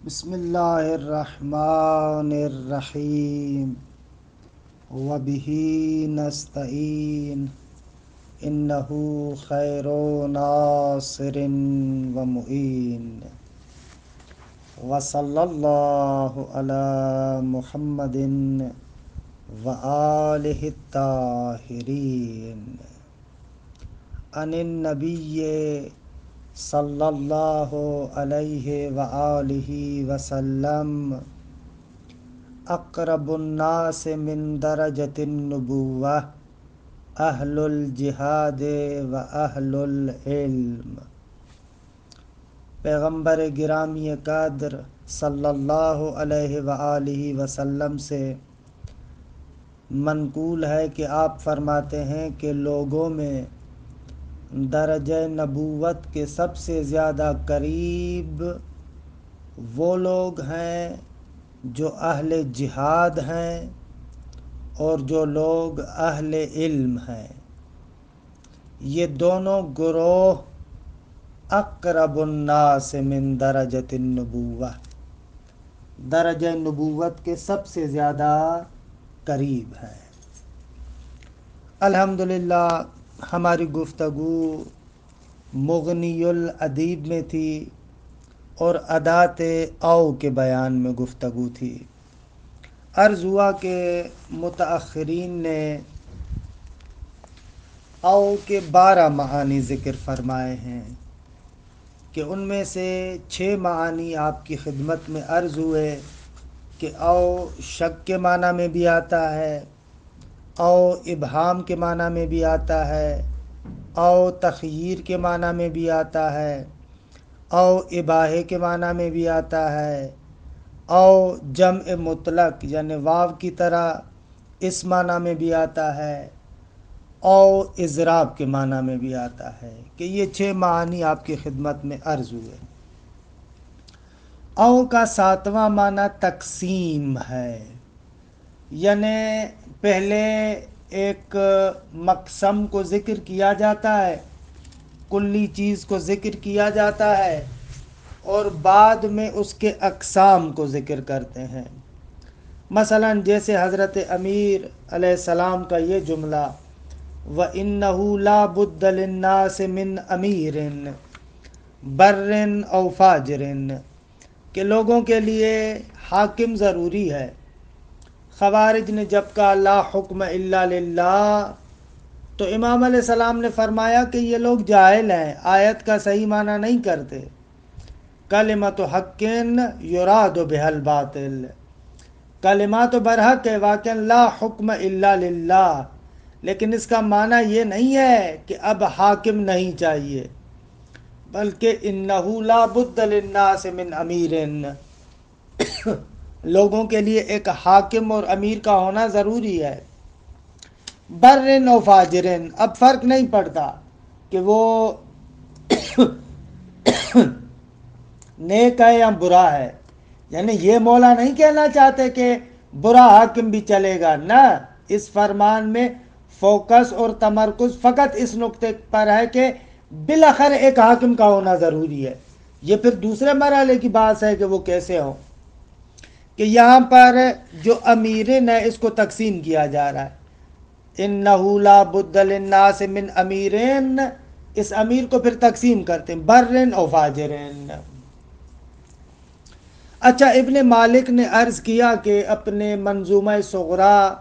بسم اللہ الرحمن الرحیم وبہ نستعین انہ خیر ناصر ومعین وصلی اللہ علی محمد وآلہ الطاہرین عن النبی صلی اللہ علیہ وآلہ وسلم اقرب الناس من درجۃ النبوہ اہل الجہاد و اہل العلم۔ پیغمبر گرامی قدر صلی اللہ علیہ وآلہ وسلم سے منقول ہے کہ آپ فرماتے ہیں کہ لوگوں میں درجہ نبوت کے سب سے زیادہ قریب وہ لوگ ہیں جو اہل جہاد ہیں اور جو لوگ اہل علم ہیں۔ یہ دونوں گروہ اقرب الناس من درجۃ النبوہ، درجہ نبوت کے سب سے زیادہ قریب ہیں۔ الحمدللہ ہماری گفتگو مغنی الادیب میں تھی اور ادات او کے بیان میں گفتگو تھی۔ عرض ہوا کہ متاخرین نے او کے 12 معانی ذکر فرمائے ہیں کہ ان میں سے 6 معانی آپ کی خدمت میں عرض ہوئے کہ او شک کے معنی میں بھی آتا ہے، او ابہام کے معنی میں بھی آتا ہے، او تخییر کے معنی میں بھی آتا ہے، او اباحے کے معنی میں بھی آتا ہے، او جمع مطلق یعنی واو کی طرح اس معنی میں بھی آتا ہے، او اضراب کے معنی میں بھی آتا ہے کہ یہ 6 معانی آپ کی خدمت میں عرض ہوئے۔ او کا 7واں معنی تقسیم ہے، یعنی پہلے ایک مقسم کو ذکر کیا جاتا ہے، کلی چیز کو ذکر کیا جاتا ہے اور بعد میں اس کے اقسام کو ذکر کرتے ہیں۔ مثلا جیسے حضرت امیر علیہ السلام کا یہ جملہ وَإِنَّهُ لَا بُدَّ لِلنَّاسِ مِنْ أَمِيرٍ بَرٍّ أَوْ فَاجِرٍ کہ لوگوں کے لیے حاکم ضروری ہے۔ خوارج نے جب کہا لا حکم الا للہ تو امام علیہ السلام نے فرمایا کہ یہ لوگ جاہل ہیں، آیت کا صحیح معنی نہیں کرتے۔ کلمۃ حق یراد بها الباطل، کلمات برحق ہے واقعا لا حکم الا للہ، لیکن اس کا معنی یہ نہیں ہے کہ اب حاکم نہیں چاہیے، بلکہ انہ لا بد للناس من امیر، لوگوں کے لیے ایک حاکم اور امیر کا ہونا ضروری ہے۔ برن و فاجرن، اب فرق نہیں پڑتا کہ وہ نیک ہے یا برا ہے، یعنی یہ مولا نہیں کہنا چاہتے کہ برا حاکم بھی چلے گا، نہ، اس فرمان میں فوکس اور تمرکز فقط اس نقطے پر ہے کہ بالاخر ایک حاکم کا ہونا ضروری ہے۔ یہ پھر دوسرے مرحلے کی بات ہے کہ وہ کیسے ہوں، کہ یہاں پر جو امیرن ہے اس کو تقسیم کیا جا رہا ہے۔ انہ لا بد للناس من امیرن، اس امیر کو پھر تقسیم کرتے ہیں برن و فاجرن۔ اچھا، ابن مالک نے عرض کیا کہ اپنے منظومہ صغرا،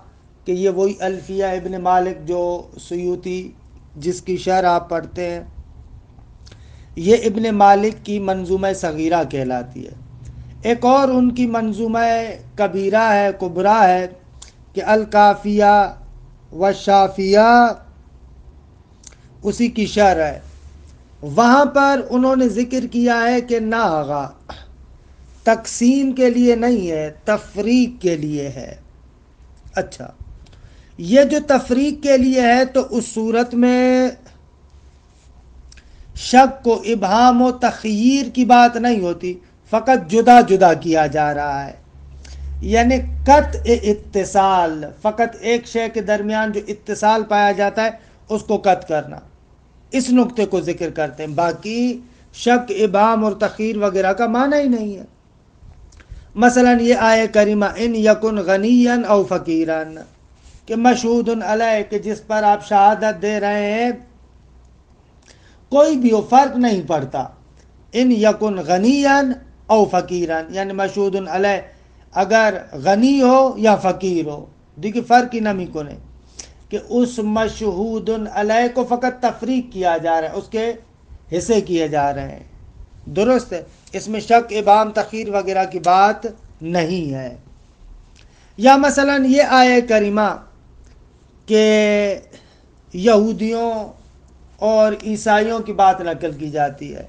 کہ یہ وہی الفیہ ابن مالک جو سیوطی جس کی شرح آپ پڑھتے ہیں، یہ ابن مالک کی منظومہ صغیرہ کہلاتی ہے۔ ایک اور ان کی منظومہ کبیرہ ہے، کبریٰ ہے، کہ الکافیہ والشافیہ، اسی کی شرح ہے۔ وہاں پر انہوں نے ذکر کیا ہے کہ نہ آغا تقسیم کے لیے نہیں ہے، تفریق کے لیے ہے۔ اچھا، یہ جو تفریق کے لیے ہے تو اس صورت میں شک کو ابہام و تخییر کی بات نہیں ہوتی، فقط جدا جدا کیا جا رہا ہے، یعنی قطع اتصال، فقط ایک شے کے درمیان جو اتصال پایا جاتا ہے اس کو قطع کرنا، اس نقطے کو ذکر کرتے ہیں، باقی شک ابہام اور تخییر وغیرہ کا معنی ہی نہیں ہے۔ مثلا یہ آیہ کریمہ ان یکن غنیا او فقیرا کہ مشہود علیہ کہ جس پر آپ شہادت دے رہے ہیں کوئی بھی ہو فرق نہیں پڑتا، ان یکن غنیا او فقیرا یعنی مشہود علیہ اگر غنی ہو یا فقیر ہو، دیکھیے فرق ہی نمی کو نہیں کہ اس مشہود علیہ کو فقط تفریق کیا جا رہا ہے، اس کے حصے کیے جا رہے ہیں، درست ہے، اس میں شک ابہام تخیر وغیرہ کی بات نہیں ہے۔ یا مثلا یہ آیہ کریمہ کہ یہودیوں اور عیسائیوں کی بات نقل کی جاتی ہے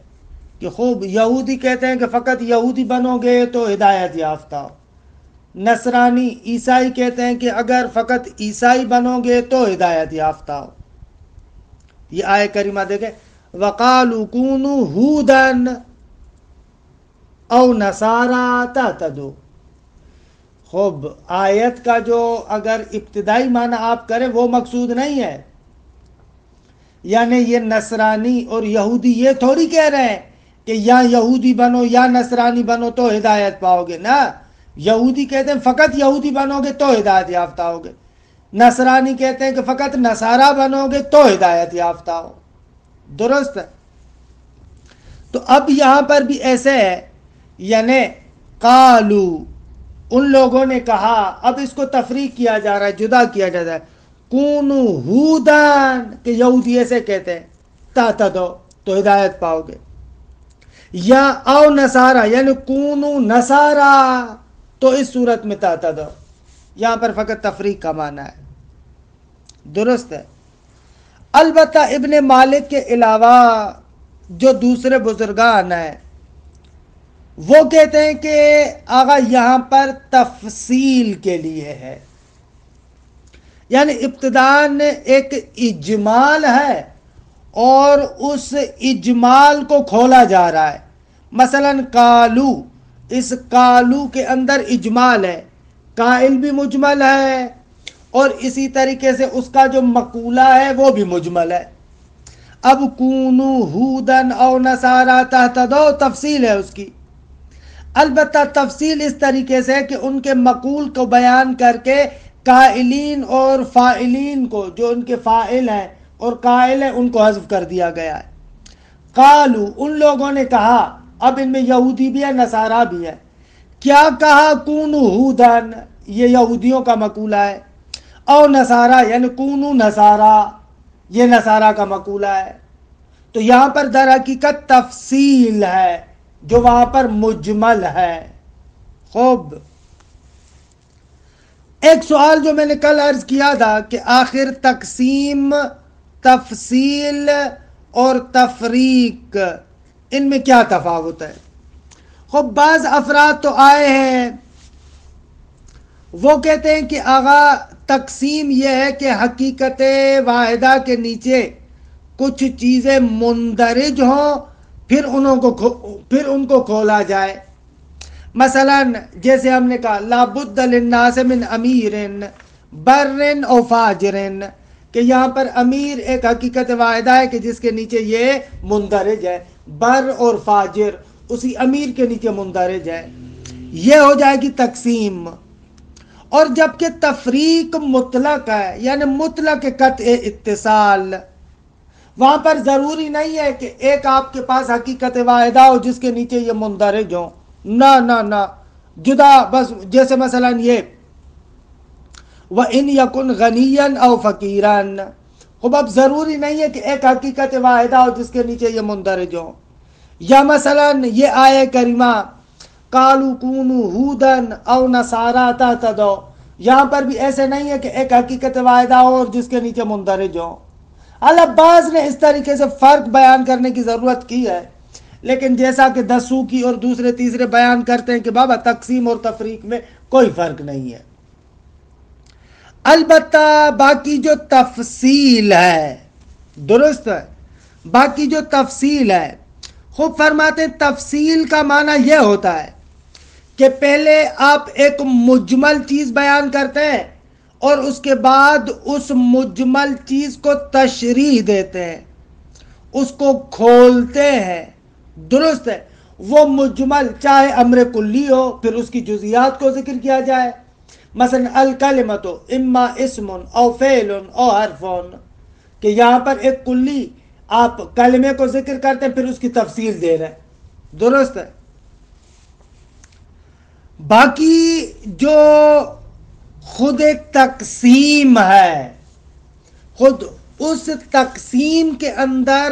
کہ خوب یہودی کہتے ہیں کہ فقط یہودی بنو گے تو ہدایت یافتہ ہو، نصرانی عیسائی کہتے ہیں کہ اگر فقط عیسائی بنو گے تو ہدایت یافتہ ہو۔ یہ آیہ کریمہ دیکھیں وَقَالُوا كُونُوا هُودًا او نصارا تہتدوا۔ خوب آیت کا جو اگر ابتدائی معنی آپ کریں وہ مقصود نہیں ہے، یعنی یہ نصرانی اور یہودی یہ تھوڑی کہہ رہے ہیں کہ یا یہودی بنو یا نصرانی بنو تو ہدایت پاؤ گے، نہ، یہودی کہتے ہیں فقط یہودی بنو گے تو ہدایت یافتہ ہوگے، نصرانی کہتے ہیں کہ فقط نصارہ بنو گے تو ہدایت یافتہ ہو، درست ہے۔ تو اب یہاں پر بھی ایسے ہے، یعنی قالو ان لوگوں نے کہا، اب اس کو تفریق کیا جا رہا ہے، جدا کیا جا رہا ہے، کونو ہودن کہ یہودی ایسے کہتے ہیں تہتدو تو ہدایت پاؤ گے، یا او نصارا یعنی کونو نصارا تو اس صورت میں تہتدو، یہاں پر فقط تفریق کا معنی ہے، درست ہے۔ البتہ ابن مالک کے علاوہ جو دوسرے بزرگان ہیں وہ کہتے ہیں کہ آغا یہاں پر تفصیل کے لیے ہے، یعنی ابتداً ایک اجمال ہے اور اس اجمال کو کھولا جا رہا ہے، مثلا کالو، اس کالو کے اندر اجمال ہے، قائل بھی مجمل ہے اور اسی طریقے سے اس کا جو مقولہ ہے وہ بھی مجمل ہے۔ اب کونو ہودن او نصارا تہتدو تفصیل ہے اس کی، البتہ تفصیل اس طریقے سے کہ ان کے مقول کو بیان کر کے قائلین اور فاعلین کو، جو ان کے فاعل ہیں اور قائل ہیں، ان کو حذف کر دیا گیا ہے۔ قالو ان لوگوں نے کہا، اب ان میں یہودی بھی ہے نصارہ بھی ہے، کیا کہا کونو ہودن، یہ یہودیوں کا مقولہ ہے، او نصارہ یعنی کونو نصارہ، یہ نصارہ کا مقولہ ہے، تو یہاں پر در حقیقت تفصیل ہے جو وہاں پر مجمل ہے۔ خوب ایک سوال جو میں نے کل عرض کیا تھا کہ آخر تقسیم، تفصیل اور تفریق ان میں کیا تفاوت ہے؟ خوب بعض افراد تو آئے ہیں وہ کہتے ہیں کہ آغا تقسیم یہ ہے کہ حقیقت واحدہ کے نیچے کچھ چیزیں مندرج ہوں پھر ان کو کھولا جائے، مثلا جیسے ہم نے کہا لا بد للناس من امیر بر او فاجر، کہ یہاں پر امیر ایک حقیقت واحدہ ہے کہ جس کے نیچے یہ مندرج ہے، بر اور فاجر اسی امیر کے نیچے مندرج ہے، یہ ہو جائے گی تقسیم۔ اور جبکہ تفریق مطلق ہے، یعنی مطلق قطع اتصال، وہاں پر ضروری نہیں ہے کہ ایک آپ کے پاس حقیقت واحدہ ہو جس کے نیچے یہ مندرج ہو، نہ نہ نہ، جدا، بس جیسے مثلا یہ وَإِنْ يَكُنْ غَنِيًّا أَوْ فَقِيرًا، خوب اب ضروری نہیں ہے کہ ایک حقیقت واحدہ ہو جس کے نیچے یہ مندرج ہو۔ یا مثلا یہ آیہ کریمہ قَالُوا كُونُوا هُودًا أَوْ نَصَارَىٰ تَهْتَدُوا، یہاں پر بھی ایسے نہیں ہے کہ ایک حقیقت واحدہ ہو اور جس کے نیچے مندرج ہو۔ بعض نے اس طریقے سے فرق بیان کرنے کی ضرورت کی ہے، لیکن جیسا کہ دسوقی اور دوسرے تیسرے بیان کرتے ہیں کہ بابا تقسیم اور تفریق میں کوئی فرق نہیں ہے۔ البتہ باقی جو تفصیل ہے، درست ہے، باقی جو تفصیل ہے، خوب فرماتے ہیں تفصیل کا معنی یہ ہوتا ہے کہ پہلے آپ ایک مجمل چیز بیان کرتے ہیں اور اس کے بعد اس مجمل چیز کو تشریح دیتے ہیں، اس کو کھولتے ہیں، درست ہے، وہ مجمل چاہے امر کلی ہو پھر اس کی جزیات کو ذکر کیا جائے، مثلا الکلمۃ اما اسم او فعل او حرف، کہ یہاں پر ایک کلی آپ کلمے کو ذکر کرتے ہیں پھر اس کی تفصیل دے رہے ہیں، درست ہے۔ باقی جو خود ایک تقسیم ہے، خود اس تقسیم کے اندر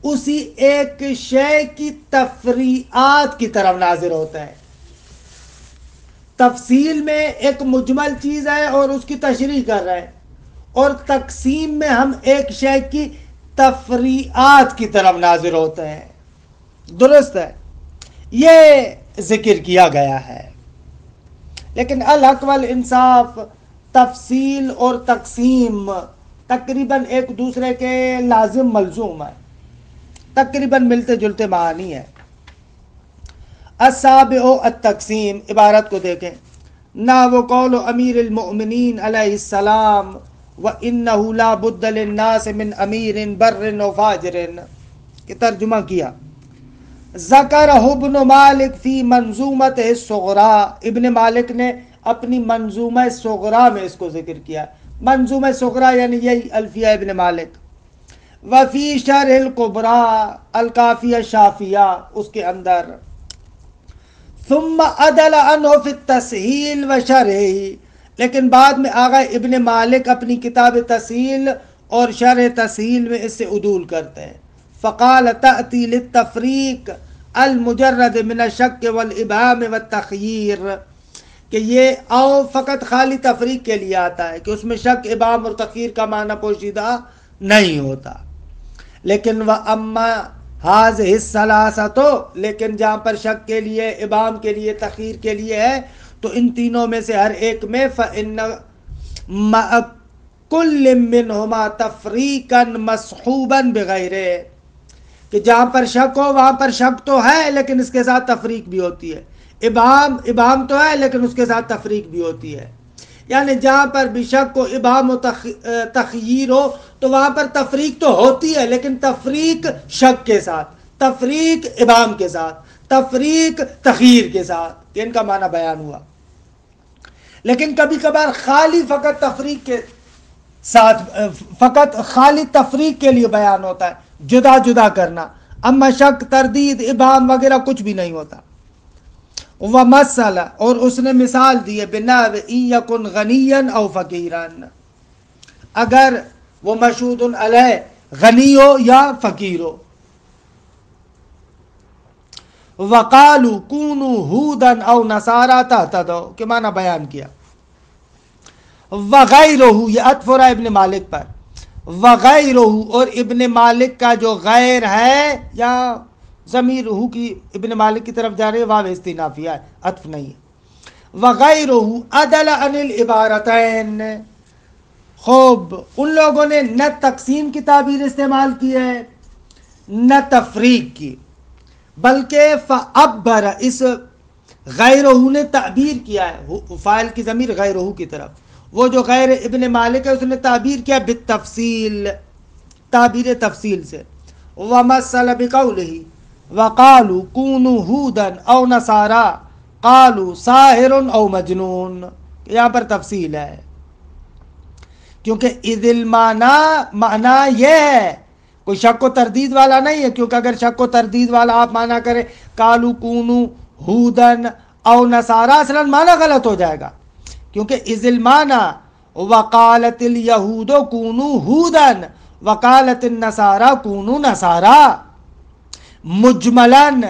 اسی ایک شے کی تفریعات کی طرف ناظر ہوتا ہے۔ تفصیل میں ایک مجمل چیز ہے اور اس کی تشریح کر رہے ہیں، اور تقسیم میں ہم ایک شے کی تفریعات کی طرف ناظر ہوتے ہیں، درست ہے، یہ ذکر کیا گیا ہے۔ لیکن الحق والانصاف تفصیل اور تقسیم تقریباً ایک دوسرے کے لازم ملزوم ہے، تقریباً ملتے جلتے معانی ہے۔ السابع التقسیم، عبارت کو دیکھیں، نہ وہ قول امیر المؤمنین علیہ السلام وَإِنَّهُ لَا بُدَّ لِلنَّاسِ مِنْ أَمِيرٍ بَرٍّ وَفَاجِرٍ، یہ ترجمہ کیا۔ ذکرہ ابن مالک فی منظومتہ الصغریٰ، ابن مالک نے اپنی منظومہ صغریٰ میں اس کو ذکر کیا۔ منظومہ صغریٰ یعنی یہی الفیہ ابن مالک۔ وفی شرح الکبریٰ، الکافیہ شافیہ، اس کے اندر۔ ثم عدل عنہ فی التسہیل و شرح، لیکن بعد میں آگئے ابن مالک اپنی کتاب تسہیل اور شرح تسہیل میں اس سے عدول کرتے ہیں۔ فقال تأتی للتفریق المجرد من الشک والابہام والتخییر، کہ یہ او فقط خالی تفریق کے لیے آتا ہے کہ اس میں شک، ابہام اور تخییر کا معنی پوشیدہ نہیں ہوتا۔ لیکن وَأَمَّا هَذِهِ الثَّلَاثَةُ، لیکن جہاں پر شک کے لیے، ابہام کے لیے، تخییر کے لیے ہے، تو ان تینوں میں سے ہر ایک میں فَإِنَّ كُلٍّ مِّنْهُمَا تَفْرِيقًا مَصْحُوبًا بِغَيْرِهِ، کہ جہاں پر شک ہو وہاں پر شک تو ہے لیکن اس کے ساتھ تفریق بھی ہوتی ہے، ابہام تو ہے لیکن اس کے ساتھ تفریق بھی ہوتی ہے۔ یعنی جہاں پر بھی شک و ابہام و تخییر ہو تو وہاں پر تفریق تو ہوتی ہے، لیکن تفریق شک کے ساتھ، تفریق ابہام کے ساتھ، تفریق تخییر کے ساتھ، کہ ان کا معنی بیان ہوا۔ لیکن کبھی کبھار خالی فقط تفریق کے ساتھ، فقط خالی تفریق کے لیے بیان ہوتا ہے، جدا جدا کرنا، اما شک، تردید، ابہام وغیرہ کچھ بھی نہیں ہوتا۔ وَمَثَّلَ، اور اس نے مثال دی ہے، بِنَحْوِ إِن يَكُنْ غَنِيًّا أَوْ فَقِيرًا، اگر وہ مشہود علیہ غنی ہو یا فقیر ہو۔ وَقَالُوا كُونُوا هُودًا أَوْ نَصَارَىٰ تَهْتَدُوا، کے معنی بیان کیا۔ وَغَيْرُهُ، یہ عطف ہو رہا ہے ابن مالک پر، وَغَيْرُهُ، اور ابن مالک کا جو غیر ہے، یا ضمیر ہو کی ابن مالک کی طرف جا رہے ہیں، واو استئنافیہ ہے، عطف نہیں ہے۔ وَغَيْرُهُ عَدَلَ عَنِ الْعِبَارَتَيْن، خوب ان لوگوں نے نہ تقسیم کی تعبیر استعمال کی ہے نہ تفریق کی، بلکہ فَعَبَّرَ، اس غیرہ نے تعبیر کیا ہے، فاعل کی ضمیر غیرہ کی طرف، وہ جو غیر ابن مالک ہے اس نے تعبیر کیا بالتفصیل، تعبیر تفصیل سے۔ وَمَثَّلَ بِقَوْلِهِ وَقَالُوا كُونُوا هُودًا أَوْ نَصَارَىٰ قَالُوا سَاحِرٌ أَوْ مَجْنُونٌ، یہاں پر تفصیل ہے، کیونکہ اذ المعنی یہ ہے، کوئی شک و تردید والا نہیں ہے، کیونکہ اگر شک و تردید والا آپ معنی کریں قالوا كونوا هُودًا أو نَصَارَىٰ، اصلاً معنی غلط ہو جائے گا، کیونکہ اذ المعنی وقالت اليہود كونوا هُودًا وقالت النصارى كونوا نصارى، مجملاً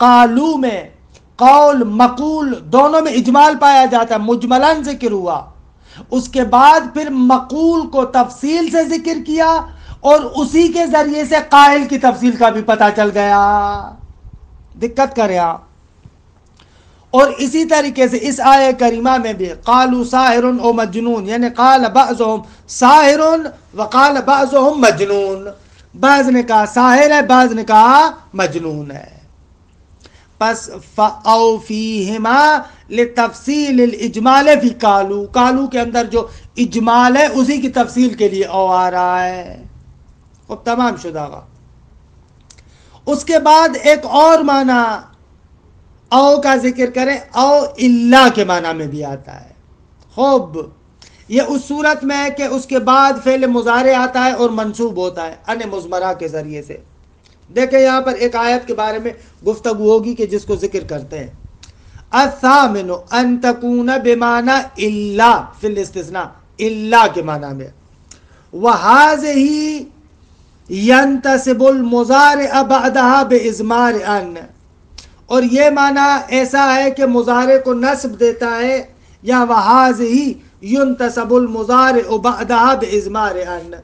قالو میں قول مقول دونوں میں اجمال پایا جاتا ہے، مجملاً ذکر ہوا، اس کے بعد پھر مقول کو تفصیل سے ذکر کیا، اور اسی کے ذریعے سے قائل کی تفصیل کا بھی پتہ چل گیا۔ دقت کریں آپ۔ اور اسی طریقے سے اس آیہ کریمہ میں بھی قالوا ساحر او مجنون، یعنی قال بعضهم ساحر وقال بعضهم مجنون، بعض نے کہا ساحر ہے، بعض نے کہا مجنون ہے۔ پس فَأَوْ فِيهِمَا لِتَفْصِيلِ الْإِجْمَالِ فِي قالو کے اندر جو اجمال ہے اسی کی تفصیل کے لیے او آ رہا ہے۔ اب تمام شدہ گا۔ اس کے بعد ایک اور معنی او کا ذکر کریں، او اللہ کے معنی میں بھی آتا ہے۔ خوب، یہ اس صورت میں ہے کہ اس کے بعد فعل مضارع آتا ہے اور منصوب ہوتا ہے ان مضمرہ کے ذریعے سے۔ دیکھیں یہاں پر ایک آیت کے بارے میں گفتگو ہوگی کہ جس کو ذکر کرتے ہیں۔ الثامن ان تکون بمعنی الا فی الاستثناء، الا کے معنی میں، وہذہ ینتصب المضارع بعدها باضمار ان، اور یہ معنی ایسا ہے کہ مضارع کو نصب دیتا ہے، یا وہذہ ینتصب المضارع بعدها باضمار ان،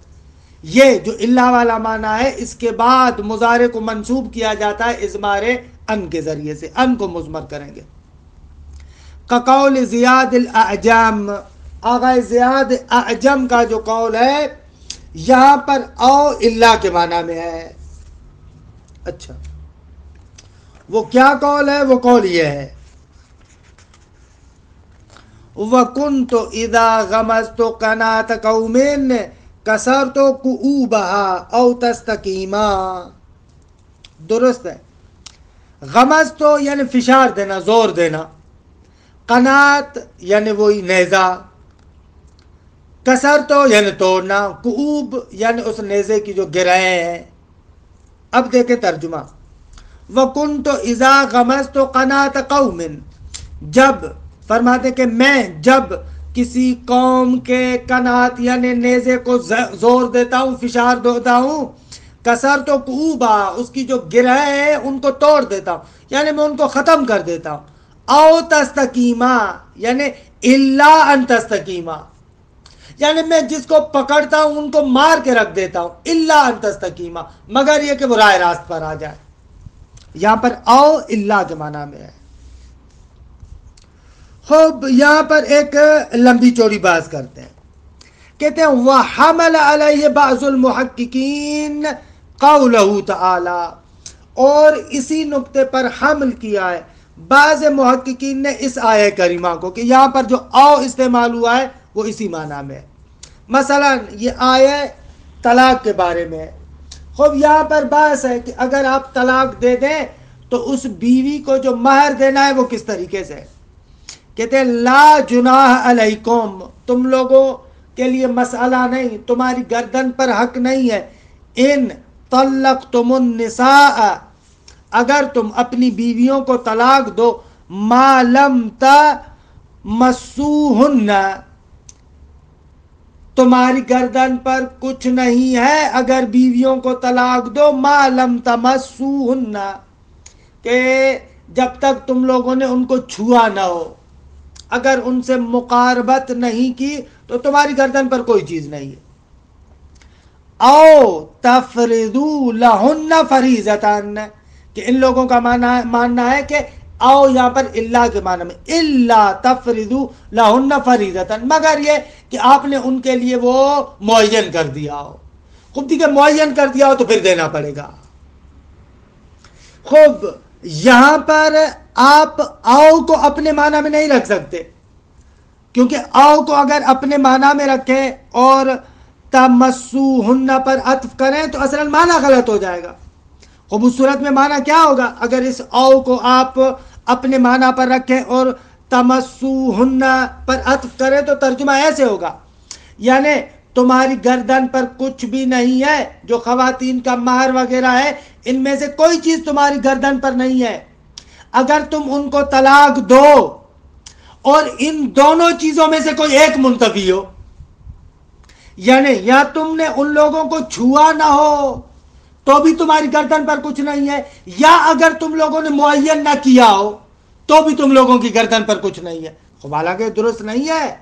یہ جو اللہ والا معنی ہے اس کے بعد مضارع کو منصوب کیا جاتا ہے اضمار ان کے ذریعے سے، ان کو مضمر کریں گے۔ کقول زیاد الاعجم، آغا زیاد اعجم کا جو قول ہے یہاں پر او اللہ کے معنی میں ہے۔ اچھا، وہ کیا قول ہے؟ وہ قول یہ ہے، وَكُنْتُ إِذَا غَمَزْتُ قَنَاةَ قَوْمٍ كَسَرْتُ قُعُوبَهَا أَوْ تَسْتَقِيمًا۔ درست ہے، غمز تو یعنی فشار دینا، زور دینا، قنات یعنی وہی نیزہ، کسر تو یعنی توڑنا، قعوب یعنی اس نیزے کی جو گرہیں ہیں۔ اب دیکھیں ترجمہ، وَكُنْتُ إِذَا غَمَزْتُ قَنَاةَ قَوْمٍ، جب فرماتے کہ میں جب کسی قوم کے قنات یعنی نیزے کو زور دیتا ہوں، فشار دیتا ہوں، کسر تو قعوبا، اس کی جو گرہیں ہیں ان کو توڑ دیتا ہوں، یعنی میں ان کو ختم کر دیتا ہوں۔ او تستقیما یعنی الا ان تستقیما، یعنی میں جس کو پکڑتا ہوں ان کو مار کے رکھ دیتا ہوں، الا ان تستقیما، مگر یہ کہ وہ راہ راست پر آ جائے۔ یہاں پر او اللہ کے معنی میں ہے۔ خوب، یہاں پر ایک لمبی چوڑی بات کرتے ہیں، کہتے ہیں وَحَمَلَ عَلَيْهِ بَعْضُ الْمُحَقِّقِينَ قَوْلَهُ تَعَالَى، اور اسی نقطے پر حمل کیا ہے بعض محققین نے اس آیہ کریمہ کو کہ یہاں پر جو او استعمال ہوا ہے وہ اسی معنی میں ہے۔ مثلا یہ آیہ طلاق کے بارے میں ہے۔ خوب، یہاں پر بحث ہے کہ اگر آپ طلاق دے دیں تو اس بیوی کو جو مہر دینا ہے وہ کس طریقے سے ہے۔ کہتے ہیں لا جناح علیکم، تم لوگوں کے لیے مسئلہ نہیں، تمہاری گردن پر حق نہیں ہے، ان طلقتم النساء، اگر تم اپنی بیویوں کو طلاق دو، ما لم تمسوہن، تمہاری گردن پر کچھ نہیں ہے اگر بیویوں کو طلاق دو، ما لم تمسوہن، کہ جب تک تم لوگوں نے ان کو چھوا نہ ہو، اگر ان سے مقاربت نہیں کی تو تمہاری گردن پر کوئی چیز نہیں ہے۔ او تفرضوا لہن فریضتاً، کہ ان لوگوں کا ماننا ہے کہ او یہاں پر اللہ کے معنی میں، الا تفرضوا لہن فریضتاً، مگر یہ کہ آپ نے ان کے لیے وہ معین کر دیا ہو۔ خوب، دیکھیں معین کر دیا ہو تو پھر دینا پڑے گا۔ خوب، یہاں پر آپ او کو اپنے معنی میں نہیں رکھ سکتے، کیونکہ او کو اگر اپنے معنی میں رکھیں اور تمسوہن پر عطف کریں تو اصلاً معنی غلط ہو جائے گا۔ خوب، اس صورت میں معنی کیا ہوگا؟ اگر اس او کو آپ اپنے معنی پر رکھیں اور تمسوہن پر عطف کریں تو ترجمہ ایسے ہوگا، یعنی تمہاری گردن پر کچھ بھی نہیں ہے، جو خواتین کا مہر وغیرہ ہے ان میں سے کوئی چیز تمہاری گردن پر نہیں ہے، اگر تم ان کو طلاق دو اور ان دونوں چیزوں میں سے کوئی ایک منتفی ہو، یعنی یا تم نے ان لوگوں کو چھوا نہ ہو تو بھی تمہاری گردن پر کچھ نہیں ہے، یا اگر تم لوگوں نے معین نہ کیا ہو تو بھی تم لوگوں کی گردن پر کچھ نہیں ہے۔ خب، حالانکہ درست نہیں ہے،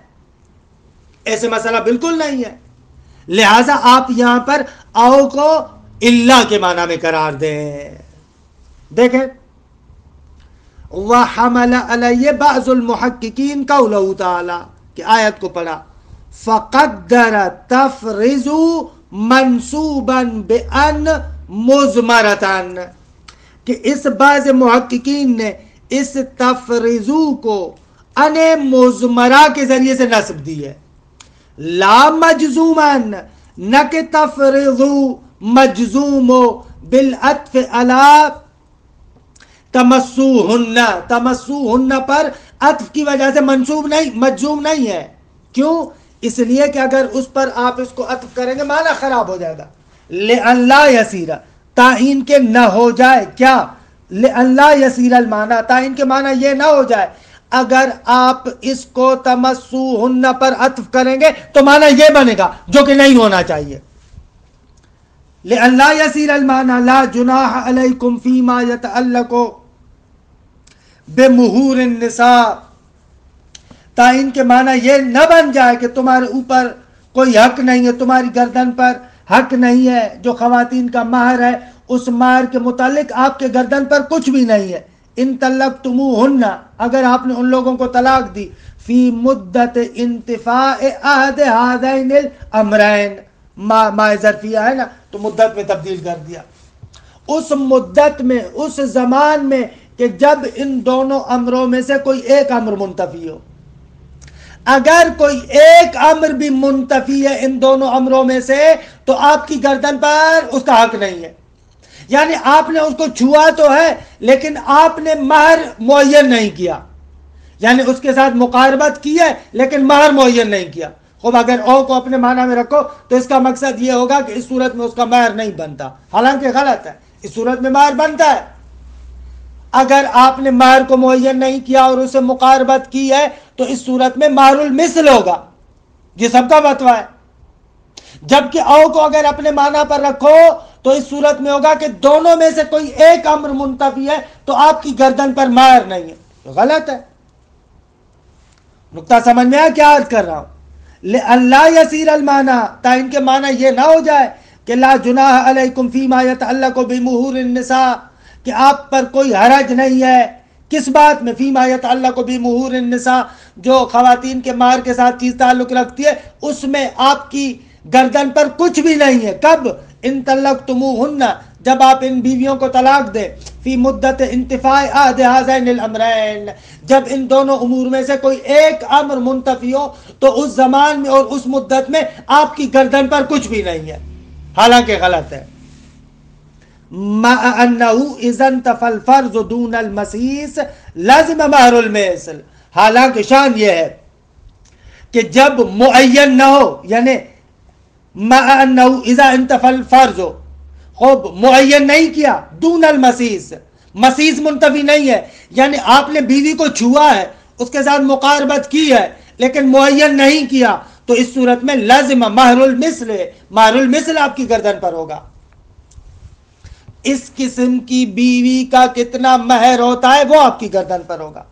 ایسے مسئلہ بالکل نہیں ہے، لہٰذا آپ یہاں پر او کو اللہ کے معنی میں قرار دیں۔ دیکھیں وَحَمَلَ عَلَيْهِ بَعْضُ الْمُحَقِّقِينَ قَوْلَهُ تعالیٰ کہ آیت کو پڑھا، فَقَدَّرَ تَفْرِزُ مَنْصُوبًا بِأَنْ مُضْمَرَةً، کہ اس بعض محققین نے اس تفریضو کو ان مضمرہ کے ذریعے سے نصب دی ہے، لا مجزوماً، نہ کہ تفریضو مجزوم ہو بالعطف علی تمسوہن، تمسوہن پر عطف کی وجہ سے منصوب نہیں، مجزوم نہیں ہے. کیوں؟ اس لیے کہ اگر اس پر آپ اس کو عطف کریں گے معنی خراب ہو جائے گا. لئن لا یسیر، تعین کے نہ ہو جائے کیا؟ لئن لا یسیر المعنی، تعین کے معنی یہ نہ ہو جائے. اگر آپ اس کو تمسوہن پر عطف کریں گے تو معنی یہ بنے گا جو کہ نہیں ہونا چاہیے. لئن لا یسیر المعنی لا جناح علیکم فیما یتعلق بمہور النساء، تعین کے معنی یہ نہ بن جائے کہ تمہارے اوپر کوئی حق نہیں ہے، تمہاری گردن پر حق نہیں ہے، جو خواتین کا مہر ہے اس مہر کے متعلق آپ کے گردن پر کچھ بھی نہیں ہے. ان طلقتموہن، اگر آپ نے ان لوگوں کو طلاق دی، فی مدت انتفاء عہد ہذین الامرین، ما ظرفیہ ہے نا تو مدت میں تبدیل کر دیا، اس مدت میں، اس زمان میں کہ جب ان دونوں امروں میں سے کوئی ایک امر منتفی ہو. اگر کوئی ایک امر بھی منتفی ہے ان دونوں امروں میں سے تو آپ کی گردن پر اس کا حق نہیں ہے. یعنی آپ نے اس کو چھوا تو ہے لیکن آپ نے مہر معین نہیں کیا، یعنی اس کے ساتھ مقاربت کی ہے لیکن مہر معین نہیں کیا. خوب اگر او کو اپنے معنی میں رکھو تو اس کا مقصد یہ ہوگا کہ اس صورت میں اس کا مہر نہیں بنتا، حالانکہ غلط ہے، اس صورت میں مہر بنتا ہے. اگر آپ نے مہر کو معین نہیں کیا اور اسے مقاربت کی ہے تو اس صورت میں مہر المثل ہوگا، یہ سب کا فتویٰ ہے. جبکہ او کو اگر اپنے معنی پر رکھو تو اس صورت میں ہوگا کہ دونوں میں سے کوئی ایک امر منتفی ہے تو آپ کی گردن پر مہر نہیں ہے، تو غلط ہے. نقطہ سمجھ میں آیا کیا عرض کر رہا ہوں؟ اللہ یسیر المعنی، تعین کے معنی یہ نہ ہو جائے کہ لا جناح علیکم فیما یتعلق بمہور النساء، کہ آپ پر کوئی حرج نہیں ہے کس بات میں؟ فیما یتعلق بمہور النساء، جو خواتین کے مہر کے ساتھ چیز تعلق رکھتی ہے اس میں آپ کی گردن پر کچھ بھی نہیں ہے. کب؟ ان طلقتموہن، جب آپ ان بیویوں کو طلاق دیں، فی مدت انتفاء عہد ہذین الامرین، جب ان دونوں امور میں سے کوئی ایک امر منتفی ہو تو اس زمان میں اور اس مدت میں آپ کی گردن پر کچھ بھی نہیں ہے، حالانکہ غلط ہے. مع انہ اذا انتفى الفرض دون المسیس لازم مہر المثل، حالانکہ شان یہ ہے کہ جب معین نہ ہو، یعنی مع انہ اذا انتفى الفرض، خوب معین نہیں کیا، دون المسیس، مسیس منتفی نہیں ہے، یعنی آپ نے بیوی کو چھوا ہے، اس کے ساتھ مقاربت کی ہے لیکن معین نہیں کیا، تو اس صورت میں لازم مہر المثل، مہر المثل آپ کی گردن پر ہوگا. اس قسم کی بیوی کا کتنا مہر ہوتا ہے وہ آپ کی گردن پر ہوگا.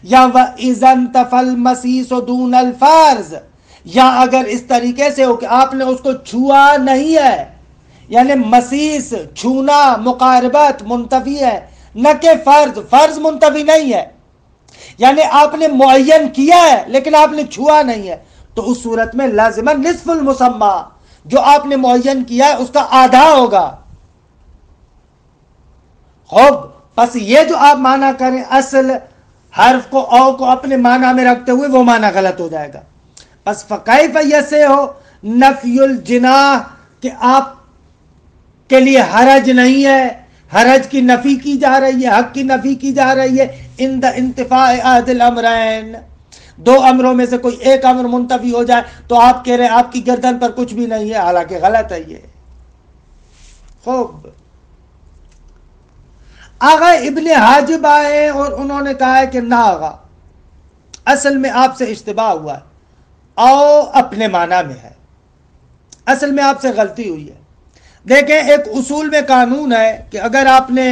یا وَإِذَا انْتَفَى الْمَسِيسُ دُونَ الْفَرْضِ، یا اگر اس طریقے سے ہو کہ آپ نے اس کو چھوا نہیں ہے، یعنی مسیس چھونا مقاربت منتفی ہے، نہ کہ فرض منتفی نہیں ہے، یعنی آپ نے معین کیا ہے لیکن آپ نے چھوا نہیں ہے، تو اس صورت میں لازماً نصف المسمى، جو آپ نے معین کیا ہے اس کا آدھا ہوگا. خوب، پس یہ جو آپ معنی کریں اصل حرف کو او کو اپنے معنی میں رکھتے ہوئے وہ معنی غلط ہو جائے گا. پس فکیف یسے ہو نفی الجناح، کہ آپ کے لیے حرج نہیں ہے، حرج کی نفی کی جا رہی ہے، حق کی نفی کی جا رہی ہے. عند انتفاء عہد الامرین، دو امروں میں سے کوئی ایک امر منتفی ہو جائے تو آپ کہہ رہے ہیں آپ کی گردن پر کچھ بھی نہیں ہے، حالانکہ غلط ہے یہ. خوب، آغا ابن حاجب آئے اور انہوں نے کہا ہے کہ نہ آغا، اصل میں آپ سے اشتباہ ہوا ہے، او اپنے معنی میں ہے، اصل میں آپ سے غلطی ہوئی ہے. دیکھیں، ایک اصول میں قانون ہے کہ اگر آپ نے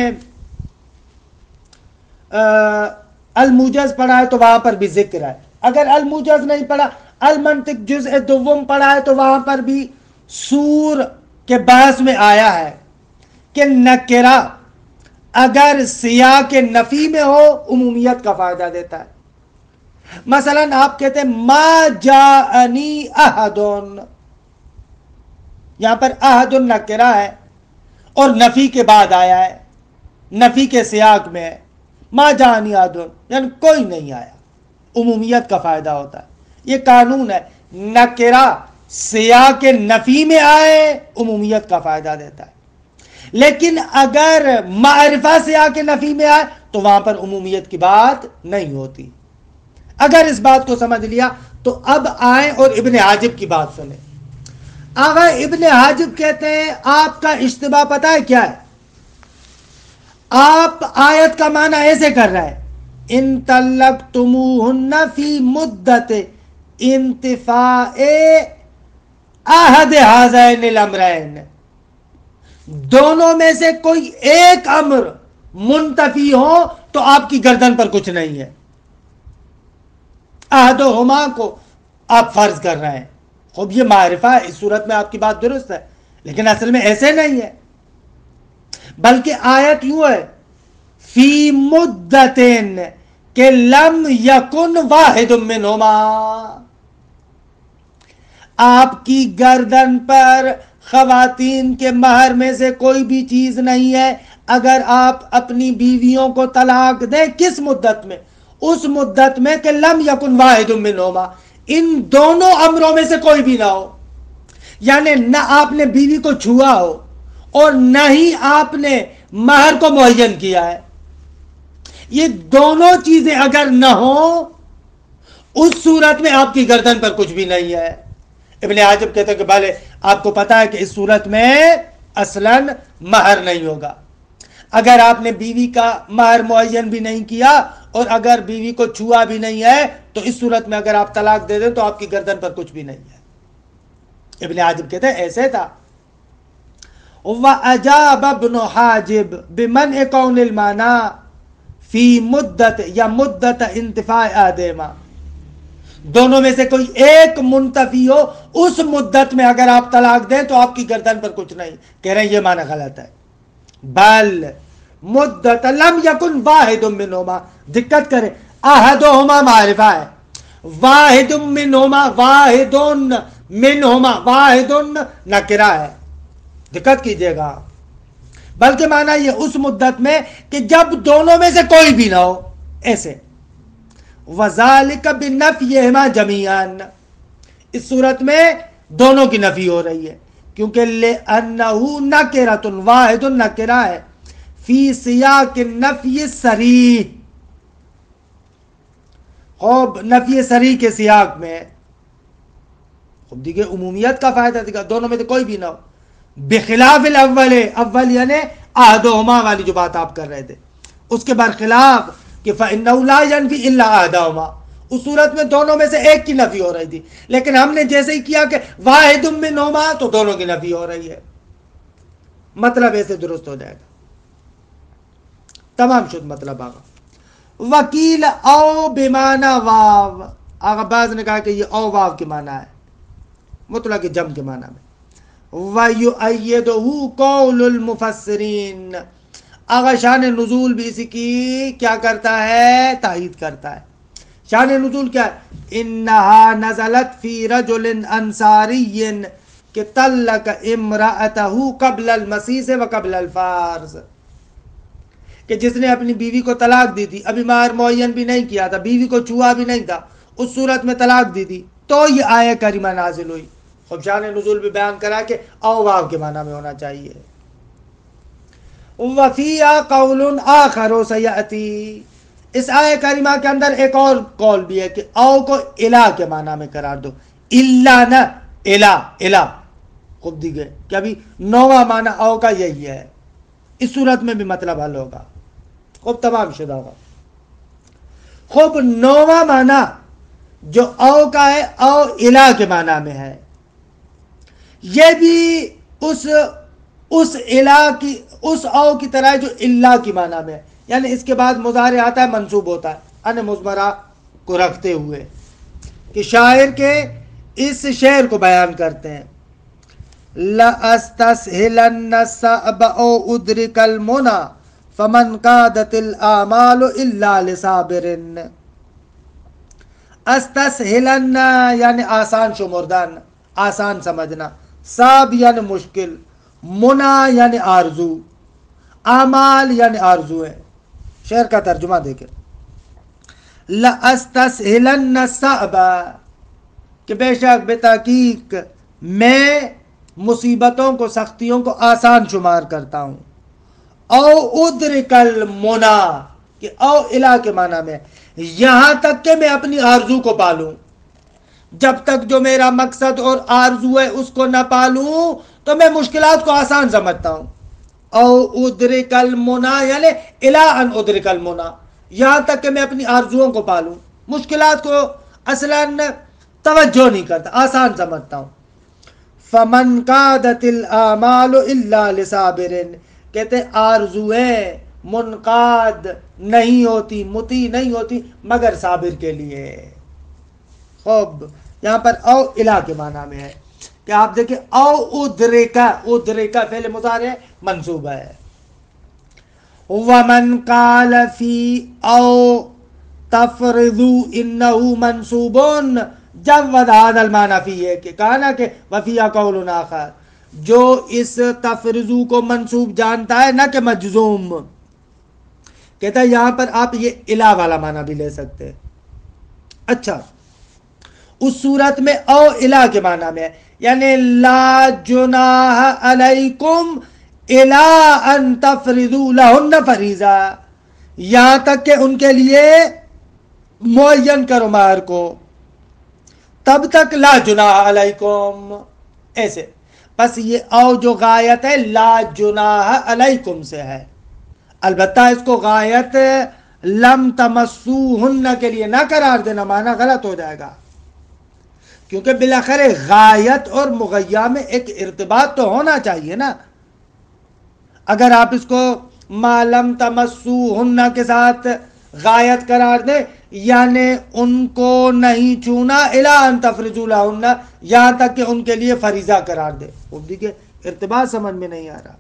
الموجز پڑھا ہے تو وہاں پر بھی ذکر ہے، اگر الموجز نہیں پڑھا، المنطق جزء دوم پڑھا ہے تو وہاں پر بھی سور کے بحث میں آیا ہے کہ نکرہ اگر سیاق نفی میں ہو عمومیت کا فائدہ دیتا ہے. مثلا آپ کہتے ہیں ما جاءنی احدن، یہاں پر احدن نکرہ ہے اور نفی کے بعد آیا ہے، نفی کے سیاق میں ہے، ما جاءنی احدن یعنی کوئی نہیں آیا، عمومیت کا فائدہ ہوتا ہے. یہ قانون ہے، نکرہ سیاق نفی میں آئے عمومیت کا فائدہ دیتا ہے. لیکن اگر معرفہ سے آ کے نفی میں آئے تو وہاں پر عمومیت کی بات نہیں ہوتی. اگر اس بات کو سمجھ لیا تو اب آئیں اور ابن حاجب کی بات سنیں. آغا ابن حاجب کہتے ہیں آپ کا اشتباہ پتہ ہے کیا ہے؟ آپ آیت کا معنی ایسے کر رہے ہیں ان طلقتموہن فی مدت انتفاء احد ہذین الامرین، دونوں میں سے کوئی ایک امر منتفی ہو تو آپ کی گردن پر کچھ نہیں ہے. احدہما کو آپ فرض کر رہے ہیں. خوب یہ معرفہ ہے، اس صورت میں آپ کی بات درست ہے، لیکن اصل میں ایسے نہیں ہے، بلکہ آیت یوں ہے فی مدتین کہ لم یکن واحد منہما، آپ کی گردن پر خواتین کے مہر میں سے کوئی بھی چیز نہیں ہے اگر آپ اپنی بیویوں کو طلاق دیں. کس مدت میں؟ اس مدت میں کہ لم یکن واحد منہما، ان دونوں امروں میں سے کوئی بھی نہ ہو. یعنی نہ آپ نے بیوی کو چھوا ہو اور نہ ہی آپ نے مہر کو معین کیا ہے. یہ دونوں چیزیں اگر نہ ہوں اس صورت میں آپ کی گردن پر کچھ بھی نہیں ہے. ابن حاجب کہتے ہیں کہ بھلے آپ کو پتا ہے کہ اس صورت میں اصلاً مہر نہیں ہوگا. اگر آپ نے بیوی کا مہر معین بھی نہیں کیا اور اگر بیوی کو چھوا بھی نہیں ہے تو اس صورت میں اگر آپ طلاق دے دیں تو آپ کی گردن پر کچھ بھی نہیں ہے. ابن حاجب کہتے ہیں ایسے تھا. وَأَجَابَ ابْنُ حاجب بِمَنْعِ قَوْلِ الْمَعْنَى فی مدت یا مدت انتفاع آدما، دونوں میں سے کوئی ایک منتفی ہو اس مدت میں اگر آپ طلاق دیں تو آپ کی گردن پر کچھ نہیں. کہہ رہے ہیں یہ معنی غلط ہے. بل مدت لم یکن واحد منہما، دقت کرے احدہما معرفہ ہے، واحد منہما واحد منہما واحد نکرہ ہے. دقت کیجئے گا، بلکہ معنی یہ اس مدت میں کہ جب دونوں میں سے کوئی بھی نہ ہو. ایسے وَذَلِكَ بِنَفْيِهِمَا جَمِيعًا، اس صورت میں دونوں کی نفی ہو رہی ہے کیونکہ لِأَنَّهُ نَكِرَةٌ واحد نکرہ ہے فی سیاق النفی صریح. خوب نفی صریح کے سیاق میں خوب دیکھیں عمومیت کا فائدہ دیکھا، دونوں میں سے کوئی بھی نہ ہو. بخلاف الاول، اول یعنی احدہما والی جو بات آپ کر رہے تھے اس کے برخلاف کہ فإنہ لا ینفی الا احدہما، اس صورت میں دونوں میں سے ایک کی نفی ہو رہی تھی، لیکن ہم نے جیسے ہی کیا کہ واحد منہما تو دونوں کی نفی ہو رہی ہے. مطلب ایسے درست ہو جائے گا، تمام شد مطلب. آگا وکیل او بمعنی واو، آگا بعض نے کہا کہ یہ او واو کے معنی ہے، مطلق جمع کے معنی میں. وَيُؤَيِّدُهُ قَوْلُ الْمُفَسِّرِينَ، آگا شان نزول بھی اسی کی کیا کرتا ہے؟ تائید کرتا ہے. شان نزول کیا ہے؟ انہا نزلت فی رجل انصاری کہ طلق امرأتہ قبل المسیس و قبل الفارض، کہ جس نے اپنی بیوی کو طلاق دی تھی، ابھی مہر معین بھی نہیں کیا تھا، بیوی کو چھوا بھی نہیں تھا، اس صورت میں طلاق دی تھی تو یہ آیہ کریمہ نازل ہوئی. خب شان نزول بھی بیان کرا کہ او واو کے معنی میں ہونا چاہیے. وفیہ قول آخر سیأتی، اس آیہ کریمہ کے اندر ایک اور قول بھی ہے کہ او کو الہ کے معنی میں قرار دو، الا نہ الہ الہ. خوب دیکھے کہ ابھی نواں معنی او کا یہی ہے، اس صورت میں بھی مطلب حل ہوگا. خوب تمام شدہ ہوگا. خوب نواں معنی جو او کا ہے او الہ کے معنی میں ہے، یہ بھی اس الہ کی اس او کی طرح جو اللہ کی معنی میں ہے. یعنی اس کے بعد مضارع آتا ہے منصوب ہوتا ہے ان مضمرہ کو رکھتے ہوئے کہ شاعر کے اس شعر کو بیان کرتے ہیں. لَأَسْتَسْهِلَنَّ السَّعْبَ أَوْ أُدْرِكَ الْمُنَى فَمَنْ قَادَتِ الْآمَالُ إِلَّا لِصَابِرٍ. استسهلن یعنی آسان شمردن، آسان سمجھنا، صعب یعنی مشکل، منا یعنی آرزو، اعمال یعنی آرزو ہے. شعر کا ترجمہ دیکھیں. لَأَسْتَسْهِلَنَّ الصَّعْبَ کہ بے شک بے تحقیق میں مصیبتوں کو سختیوں کو آسان شمار کرتا ہوں. او ادرک المنا کہ او الہ کے معنی میں یہاں تک کہ میں اپنی آرزو کو پالوں. جب تک جو میرا مقصد اور آرزو ہے اس کو نہ پالوں تو میں مشکلات کو آسان سمجھتا ہوں. او ادرک المنا یعنی الہ ان ادرک المنا یہاں تک کہ میں اپنی آرزوؤں کو پالوں. مشکلات کو اصلاً توجہ نہیں کرتا، آسان سمجھتا ہوں. فمن قادت الاعمال الا لصابر کہتے ہیں آرزویں منقاد نہیں ہوتی، مطیع نہیں ہوتی مگر صابر کے لیے. خوب یہاں پر او الہ کے معنی میں ہے کہ آپ دیکھیں او ادرکا، ادرکا فعل مضارع منصوب ہے. ومن قال فی او تفرضوا انہ منصوب جود هذا المعنی فی ہے کہ کہا نا کہ وفی قول آخر جو اس تفرضو کو منصوب جانتا ہے نہ کہ مجزوم. کہتا ہے یہاں پر آپ یہ الہ والا معنی بھی لے سکتے ہیں. اچھا اس صورت میں او الہ کے معنی میں یعنی لا جناح علیکم الا ان تفرضوا لہن فریضہ یہاں تک کہ ان کے لیے معین کرو مہر کو تب تک لا جناح علیکم ایسے. بس یہ او جو غایت ہے لا جناح علیکم سے ہے. البتہ اس کو غایت لم تمسوہن کے لیے نہ قرار دینا، معنی غلط ہو جائے گا کیونکہ بالاخر غایت اور مغیہ میں ایک ارتباط تو ہونا چاہیے نا. اگر آپ اس کو ما لم تمسوہن کے ساتھ غایت قرار دے یعنی ان کو نہیں چھونا الا ان تفرضوا لہن یہاں تک کہ ان کے لیے فریضہ قرار دے، وہ دیکھیں ارتباط سمجھ میں نہیں آ رہا.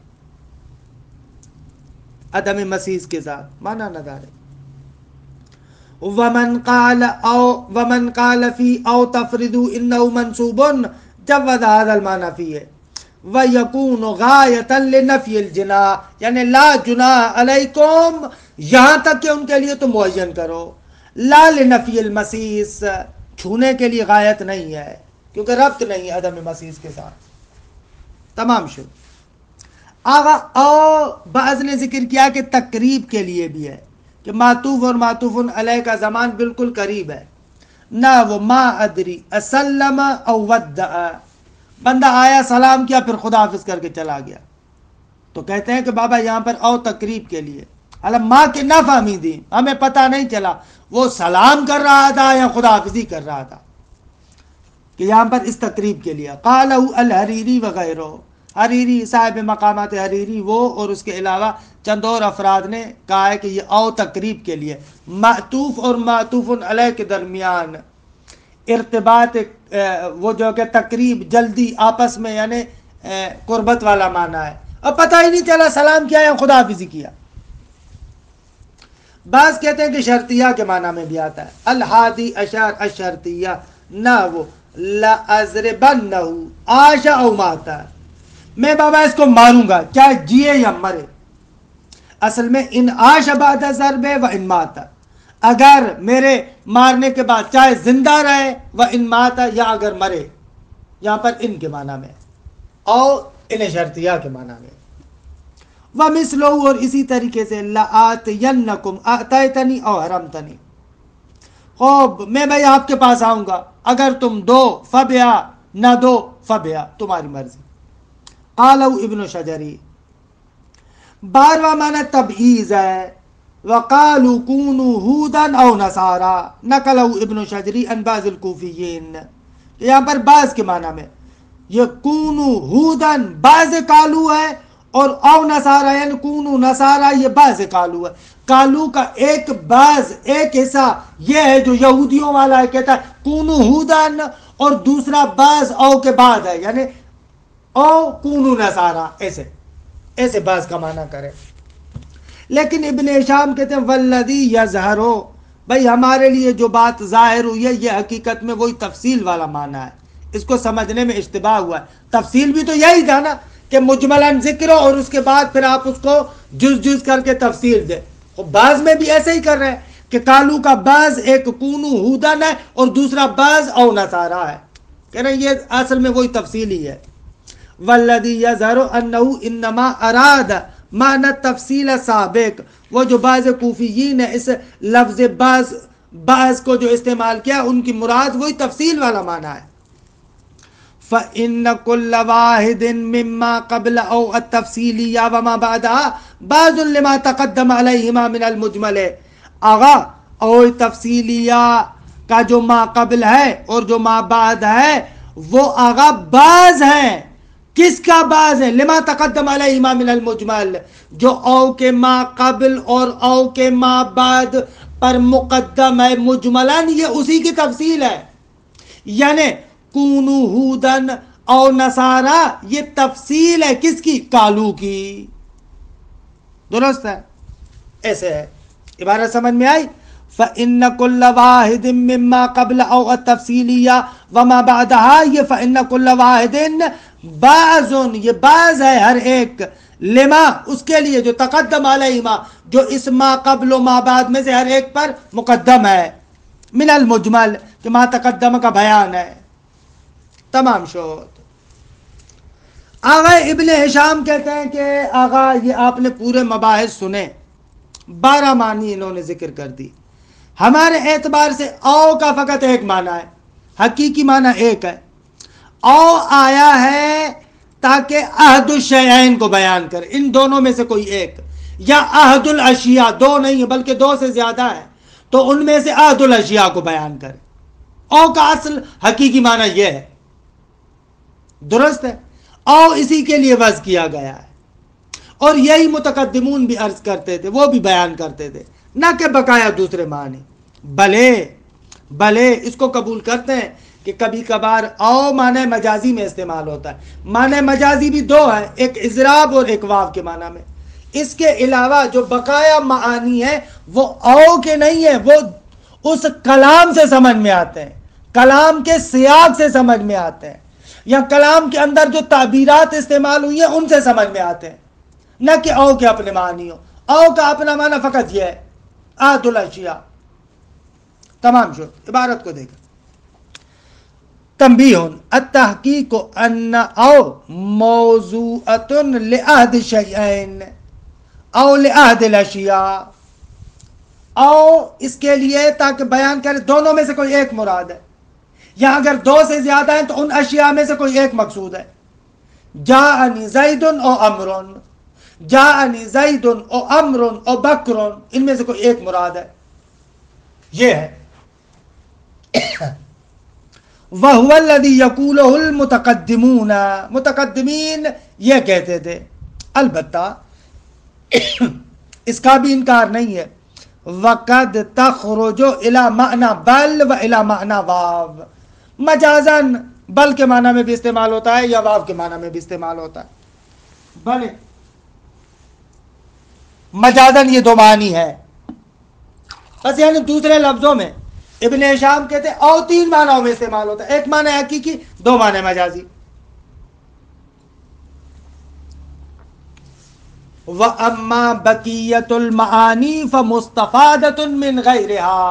عدم مسیس کے ساتھ مانا نہ دارے. ومن قال فی او تفرضوا انه منصوب جود هذا المعنى فيه ويكون غایتا لنفی الجناح یعنی لا جناح علیکم یہاں تک کہ ان کے لیے تو معین کرو، لا لنفی المسیس چھونے کے لیے غایت نہیں ہے کیونکہ ربط نہیں ہے عدم مسیس کے ساتھ. تمام شد. آغا او بعض نے ذکر کیا کہ تقریب کے لیے بھی ہے کہ معطوف اور معطوف علیہ کا زمان بالکل قریب ہے. نہ وہ ما ادری اسلم او ودع بندہ آیا سلام کیا پھر خدا حافظ کر کے چلا گیا تو کہتے ہیں کہ بابا یہاں پر او تقریب کے لیے علم ماں کے نہ فہمی دی ہمیں پتہ نہیں چلا وہ سلام کر رہا تھا یا خدا حافظی کر رہا تھا کہ یہاں پر اس تقریب کے لیے. قالہ الحریری وغیرہ حریری صاحب مقامات حریری وہ اور اس کے علاوہ چند اور افراد نے کہا ہے کہ یہ او تقریب کے لیے معطوف اور معطوف علیہ کے درمیان ارتباط وہ جو کہ تقریب جلدی آپس میں یعنی قربت والا معنی ہے اور پتہ ہی نہیں چلا سلام کیا یا خدا حافظی کیا. بعض کہتے ہیں کہ شرطیہ کے معنی میں بھی آتا ہے. الحادی اشار الشرطیہ نہ وہ لأضربنہ عاشا او ماتا میں بابا اس کو ماروں گا چاہے جیے یا مرے. اصل میں ان عاش بعد ضرب و ان ماتا اگر میرے مارنے کے بعد چاہے زندہ رہے و ان ماتا یا اگر مرے یہاں پر ان کے معنی میں اور ان شرطیہ کے معنی میں. وَمِثْلُهُ اور اسی طریقے سے لَآتِيَنَّكُمْ آتَيْتَنِي او حرمتنی خوب میں بھائی آپ کے پاس آؤں گا اگر تم دو فبیا نہ دو فبیا تمہاری مرضی. قالو ابن شجری 12واں معنی تبعیض ہے. وقالوا كونوا هودا او نصارا نقلو ابن شجری عن بعض الکوفیین یہاں پر بعض کے معنی میں یہ کونو ہودن بعض کالو ہے اور او نصارا یعنی کونو نصارا یہ بعض کالو ہے. کالو کا ایک بعض ایک حصہ یہ ہے جو یہودیوں والا ہے کہتا ہے کونو ہودن اور دوسرا بعض او کے بعد ہے یعنی او کونو نصارا ایسے بعض کا معنی کرے. لیکن ابن ہشام کہتے ہیں والذی یظہرو بھائی ہمارے لیے جو بات ظاہر ہوئی ہے یہ حقیقت میں وہی تفصیل والا معنی ہے. اس کو سمجھنے میں اشتباہ ہوا ہے. تفصیل بھی تو یہی تھا نا کہ مجملاً ذکر ہو اور اس کے بعد پھر آپ اس کو جز کر کے تفصیل دیں. بعض میں بھی ایسے ہی کر رہے ہیں کہ کالو کا بعض ایک کونو ہودن ہے اور دوسرا بعض او نصارا ہے. کہہ رہے ہیں یہ اصل میں وہی تفصیل ہی ہے. والذی یظہر انہ انما اراد معنی تفصیل سابق، وہ جو بعض کوفیین ہے اس لفظ بعض کو جو استعمال کیا ان کی مراد وہی تفصیل والا معنی ہے۔ فَإِنَّ كُلَّ وَاحِدٍ مِّمَّا قَبْلَ أَوْ التَّفْصِيلِيَّ وَمَا بَعْدَهَا بَعْضٌ لِمَا تَقَدَّمَ عَلَيْهِمَا مِنَ الْمُجْمَلِ، آغا اور تفصیلیہ کا جو ما قبل ہے اور جو ما بعد ہے وہ آغا بعض ہیں۔ کس کا بعض ہے؟ لما تقدم علیہما من المجمل، جو او کے ما قبل اور او کے ما بعد پر مقدم ہے مجملاً، یہ اسی کی تفصیل ہے۔ یعنی کونو ہودن او نصارا، یہ تفصیل ہے کس کی؟ کالو کی۔ درست ہے؟ ایسے ہے عبارت سمجھ میں آئی؟ فَإِنَّ كُلَّ وَاحِدٍ مِّمَّا قَبْلَ أَوْ التَّفْصِيلِيَّ وَمَا بَعْدَهَا، یہ فَإِنَّ كُلَّ وَاحِدٍ بعضٌ، یہ بعض ہے ہر ایک، لما اس کے لیے جو تقدم علیہما، جو اس ما قبل و ما بعد میں سے ہر ایک پر مقدم ہے، من المجمل، کہ ما تقدم کا بیان ہے۔ تمام شد۔ آغا ابن ہشام کہتے ہیں کہ آغا یہ آپ نے پورے مباحث سنے، 12 معنی انہوں نے ذکر کر دی۔ ہمارے اعتبار سے او کا فقط ایک معنی ہے، حقیقی معنی ایک ہے۔ او آیا ہے تاکہ عہد الشیئین کو بیان کر، ان دونوں میں سے کوئی ایک، یا عہد الاشیاء، دو نہیں ہے بلکہ دو سے زیادہ ہے تو ان میں سے عہد الاشیاء کو بیان کرے۔ او کا اصل حقیقی معنی یہ ہے۔ درست ہے؟ او اسی کے لیے وضع کیا گیا ہے، اور یہی متقدمون بھی عرض کرتے تھے، وہ بھی بیان کرتے تھے، نہ کہ بقایا دوسرے معنی۔ بلے اس کو قبول کرتے ہیں کہ کبھی کبھار او معنی مجازی میں استعمال ہوتا ہے۔ معنی مجازی بھی دو ہے، ایک اضراب اور ایک واو کے معنی میں۔ اس کے علاوہ جو بقایا معانی ہے وہ او کے نہیں ہے، وہ اس کلام سے سمجھ میں آتے ہیں، کلام کے سیاق سے سمجھ میں آتے ہیں، یا کلام کے اندر جو تعبیرات استعمال ہوئی ہیں ان سے سمجھ میں آتے ہیں، نہ کہ او کے اپنے معنی ہو۔ او کا اپنا معنی فقط یہ ہے، عہد الاشیاء۔ تمام شد۔ عبارت کو دیکھیں، تنبیہ التحقیق ان او موضوعۃ لعہد الشیئین او لعہد الاشیاء، او اس کے لیے تاکہ بیان کرے دونوں میں سے کوئی ایک مراد ہے، یا اگر دو سے زیادہ ہیں تو ان اشیاء میں سے کوئی ایک مقصود ہے۔ جاءنی زید او عمر، جاءنی زید او عمر او بکر، ان میں سے کوئی ایک مراد ہے، یہ ہے۔ وَهُوَ الَّذِي يَقُولُهُ الْمُتَقَدِّمُونَ، متقدمین یہ کہتے تھے۔ البتہ اس کا بھی انکار نہیں ہے، وَقَدْ تَخْرُجُ إِلَى مَعْنَى بَلْ وَإِلَى مَعْنَى وَاو، مجازاً بل کے معنی میں بھی استعمال ہوتا ہے یا واو کے معنی میں بھی استعمال ہوتا ہے۔ بلے مجازاً یہ دو معنی ہے، بس یعنی دوسرے لفظوں میں ابن ہشام کہتے ہیں او 3 معنیوں میں استعمال ہوتا ہے، ایک معنی حقیقی، 2 معنی مجازی۔ وَأَمَّا بَقِيَّةُ الْمَعَانِي فَمُسْتَفَادَةٌ مِّنْ غَيْرِهَا،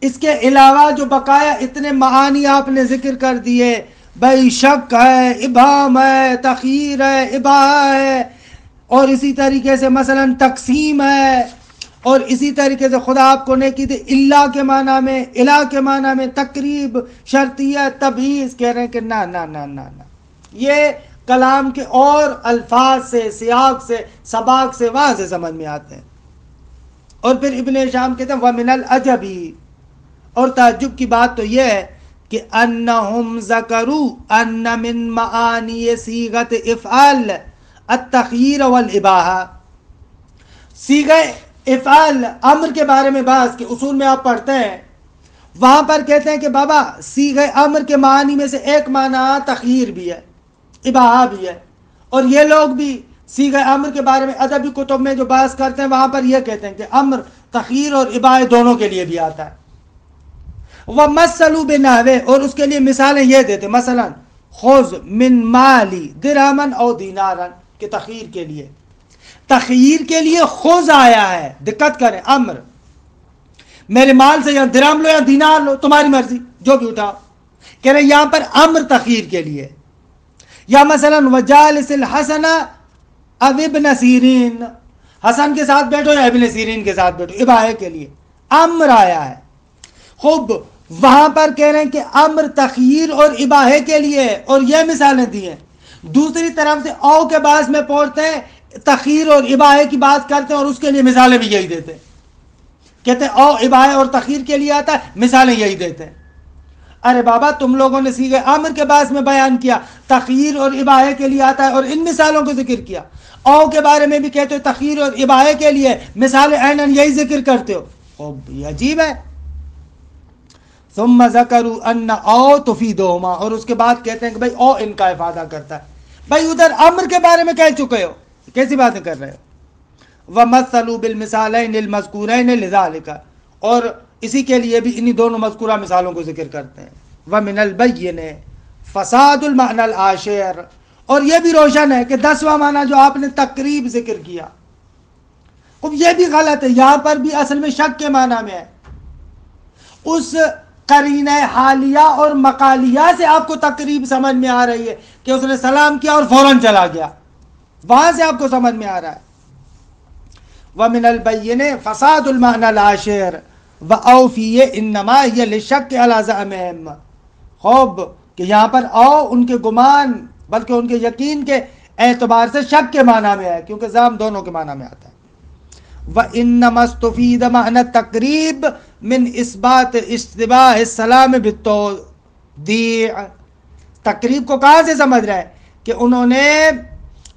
اس کے علاوہ جو بقایا اتنے معانی آپ نے ذکر کر دیے، بھائی شک ہے، ابہام ہے، تخییر ہے، اباحہ ہے، اور اسی طریقے سے مثلا تقسیم ہے، اور اسی طریقے سے خدا آپ کو نہیں کی تھی اللہ کے معنی میں، الہ کے معنی میں، تقریب، شرطیہ، تبعیض، کہہ رہے ہیں کہ نہ نہ نہ نہ نہ، یہ کلام کے اور الفاظ سے، سیاق سے، سباق سے وہاں سے سمجھ میں آتے ہیں۔ اور پھر ابن ہشام کہتے ہیں وَمِنَ الْعَجَبِ، اور تعجب کی بات تو یہ ہے کہ انہم ذکروا ان من معانی صیغۃ افعال التخییر والاباحہ، صیغہ افعال امر کے بارے میں بات کہ اصول میں آپ پڑھتے ہیں، وہاں پر کہتے ہیں کہ بابا صیغہ امر کے معنی میں سے ایک معنی تخییر بھی ہے، اباحہ بھی ہے، اور یہ لوگ بھی صیغہ امر کے بارے میں ادبی کتب میں جو بحث کرتے ہیں وہاں پر یہ کہتے ہیں کہ امر تخییر اور اباحہ دونوں کے لیے بھی آتا ہے۔ وَمَثَّلُوا بِنَحْوِهِ، اور اس کے لیے مثالیں یہ دیتے، مثلا خُذْ مِن مَالِي دِرْهَمًا أَوْ دِینَارًا، کہ تخییر کے لیے، تخییر کے لیے خُذ آیا ہے، دقت کریں، امر، میرے مال سے یا درہم لو یا دینار لو، تمہاری مرضی جو بھی اٹھاؤ، کہہ رہے ہیں یہاں پر امر تخییر کے لیے، یا مثلا وجالس الحسن اب ابن سیرین، حسن کے ساتھ بیٹھو یا ابن سیرین کے ساتھ بیٹھو، اباہے کے لیے امر آیا ہے. خوب وہاں پر کہہ رہے ہیں کہ امر تخییر اور اباہے کے لیے، اور یہ مثالیں دی ہیں. دوسری طرف سے او کے باعث میں پڑھتے ہیں تخییر اور اباہے کی بات کرتے ہیں اور اس کے لیے مثالیں بھی یہی دیتے ہیں. کہتے ہیں او اباہے اور تخییر کے لیے آتا ہے، مثالیں یہی دیتے ہیں. ارے بابا تم لوگوں نے صیغہ امر کے باعث میں بیان کیا، تخییر اور اباہے کے لیے آتا ہے اور ان مثالوں کو ذکر کیا. او کے بارے میں بھی کہتے ہو تخییر اور اباہے کے لیے، مثال عیناً یہی ذکر کرتے ہو. خوب یہ عجیب ہے. ثم ذکروا ان او تفیدہما، اور اس کے بعد کہتے ہیں کہ بھائی او ان کا افادہ کرتا ہے. بھائی ادھر امر کے بارے میں کہہ چکے ہو، کیسی باتیں کر رہے ہو. وَمَثَّلُوا بِالْمِثَالَيْنِ الْمَذْكُورَيْنِ لِذَلِكَ، اور اسی کے لیے بھی انہی دونوں مذکورہ مثالوں کو ذکر کرتے ہیں. وَمِنَ الْبَيِّنِ فَسَادُ الْمَعْنَى الْعَاشِرِ، اور یہ بھی روشن ہے کہ 10واں معنی جو آپ نے تقریب ذکر کیا، اب یہ بھی غلط ہے. یہاں پر بھی اصل میں شک کے معنی میں ہے. اس قرینہ حالیہ اور مقالیہ سے آپ کو تقریب سمجھ میں آ رہی ہے کہ اس نے سلام کیا اور فوراً چلا گیا، وہاں سے آپ کو سمجھ میں آ رہا ہے. وَمِنَ الْبَيِّنِ فَسَادُ الْمَعْنَى الْعَاشِرِ وَأَوْفِيَ إِنَّمَا هِيَ لِلشَّكِّ عَلَى زَعْمِهِمْ. خوب کہ یہاں پر او ان کے گمان بلکہ ان کے یقین کے اعتبار سے شک کے معنی میں ہے، کیونکہ زعم دونوں کے معنی میں آتا ہے. وَإِنَّمَا اسْتُفِيدَ مَعْنَى التَّقْرِيبِ مِنْ إِثْبَاتِ اشْتِبَاهِ السَّلَامِ بِالتَّوْدِيعِ. تقریب کو کہاں سے سمجھ رہے ہیں کہ انہوں نے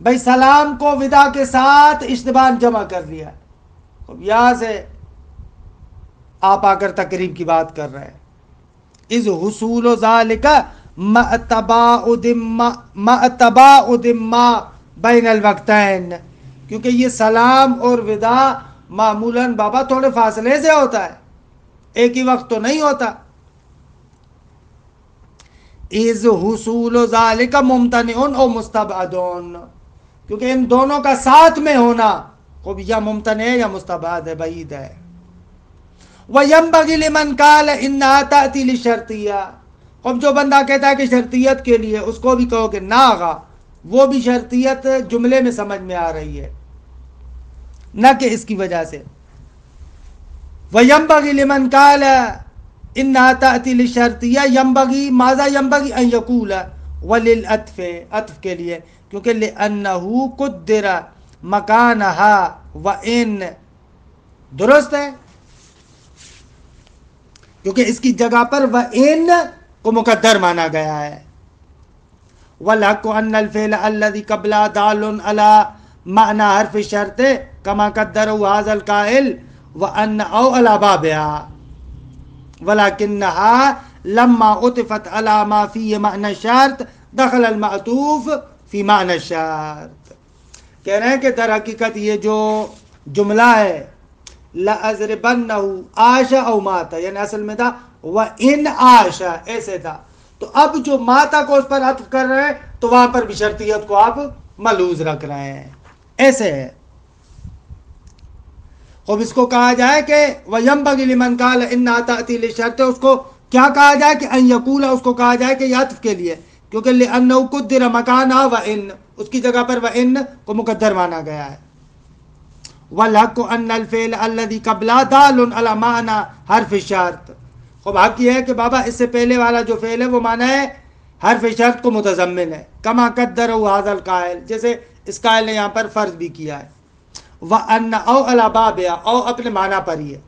بھائی سلام کو ودا کے ساتھ اشتباہ جمع کر دیا. یہاں سے آپ آ کر تقریب کی بات کر رہے ہیں. اذ حصول ذالک مع تباعد ما بین الوقتین، کیونکہ یہ سلام اور ودا معمولاً بابا تھوڑے فاصلے سے ہوتا ہے، ایک ہی وقت تو نہیں ہوتا. اذ حصول ذالک ممتنع او مستبعد، کیونکہ ان دونوں کا ساتھ میں ہونا خوب یا ممتنع ہے یا مستبعد ہے، بعید ہے. وَيَنبَغِي لِمَنْ قَالَ إِنَّهَا تَأْتِي لِلشَّرْطِيَّةِ، اب جو بندہ کہتا ہے کہ شرطیت کے لیے، اس کو بھی کہو کہ نا آغا وہ بھی شرطیت جملے میں سمجھ میں آ رہی ہے، نہ کہ اس کی وجہ سے. وَيَنبَغِي لِمَنْ قَالَ إِنَّهَا تَأْتِي لِلشَّرْطِيَّةِ، يَنبَغِي ماذا يَنبَغِي أَن يَقُولَ وَلِلْعَطْفِ، عطف کے لیے، کیونکہ لِأَنَّهُ قُدِّرَ مَكَانَهَا وَإِن، درست ہے کیونکہ اس کی جگہ پر وَإِن کو مقدر مانا گیا ہے. وَالْحَقُّ أَنَّ الْفِعْلَ الَّذِي قَبْلَهُ دَالٌ عَلَى مَعْنَى حرف الشرط كما قدره هذا القائل وَأَنَّ أَوْ عَلَى بَابِهَا وَلَكِنَّهَا لَمَّا عُطِفَتْ عَلَى مَا فِيهِ مَعْنَى الشَّرط دخل المعطوف فی معنی الشرط. کہہ رہے ہیں کہ در حقیقت یہ جو جملہ ہے لَأَضْرِبَنَّهُ عَاشَ او ماتا، یعنی اصل میں تھا وَإِنْ عَاشَ، ایسے تھا. تو اب جو ماتا کو اس پر عطف کر رہے ہیں تو وہاں پر بھی شرطیت کو آپ ملحوظ رکھ رہے ہیں، ایسے ہے. اب اس کو کہا جائے کہ وَيَنبَغِي لِمَنْ قَالَ إِنَّهَا تَأْتِي لِلشَّرْطِ، اس کو کیا کہا جائے کہ ان یقول، اس کو کہا جائے کہ یہ عطف کے لیے، کیونکہ لِأَنَّهُ قُدِّرَ مَكَانَهَا وَإِن، اس کی جگہ پر وَإِن کو مقدر مانا گیا ہے. وَالْحَقُّ أَنَّ الْفِعْلَ الَّذِي قَبْلَهُ دَالٌ عَلَى مَعْنَى حرف الشرط. خوب حق یہ ہے کہ بابا اس سے پہلے والا جو فعل ہے وہ معنی ہے حرف شرط کو متضمن ہے. کما قدرہ ھذا القائل، جیسے اس قائل نے یہاں پر فرض بھی کیا ہے. وَأَنَّ أَوْ عَلَى بَابِهَا، او اپنے معنی پر ہی ہے.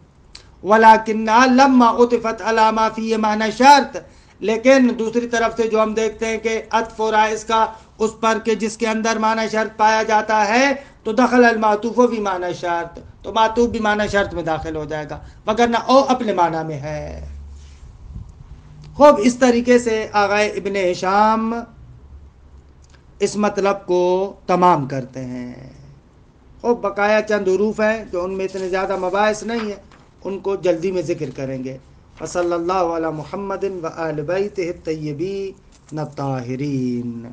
وَلَكِنَّهَا لَمَّا عُطِفَتْ عَلَى مَا فِيهِ مَعْنَى الشَّرْط، لیکن دوسری طرف سے جو ہم دیکھتے ہیں کہ عطف ہو رہا ہے اس کا اس پر کہ جس کے اندر معنی شرط پایا جاتا ہے، تو دخل المعطوف فی معنی شرط، تو معطوف بھی معنی شرط میں داخل ہو جائے گا، وگرنہ او اپنے معنی میں ہے. خوب اس طریقے سے آغائے ابن ہشام اس مطلب کو تمام کرتے ہیں. خوب بقایا چند حروف ہیں جو ان میں اتنے زیادہ مباحث نہیں ہیں، ان کو جلدی میں ذکر کریں گے. وصلی اللہ علی محمد و آل بیتہ الطیبین الطاہرین.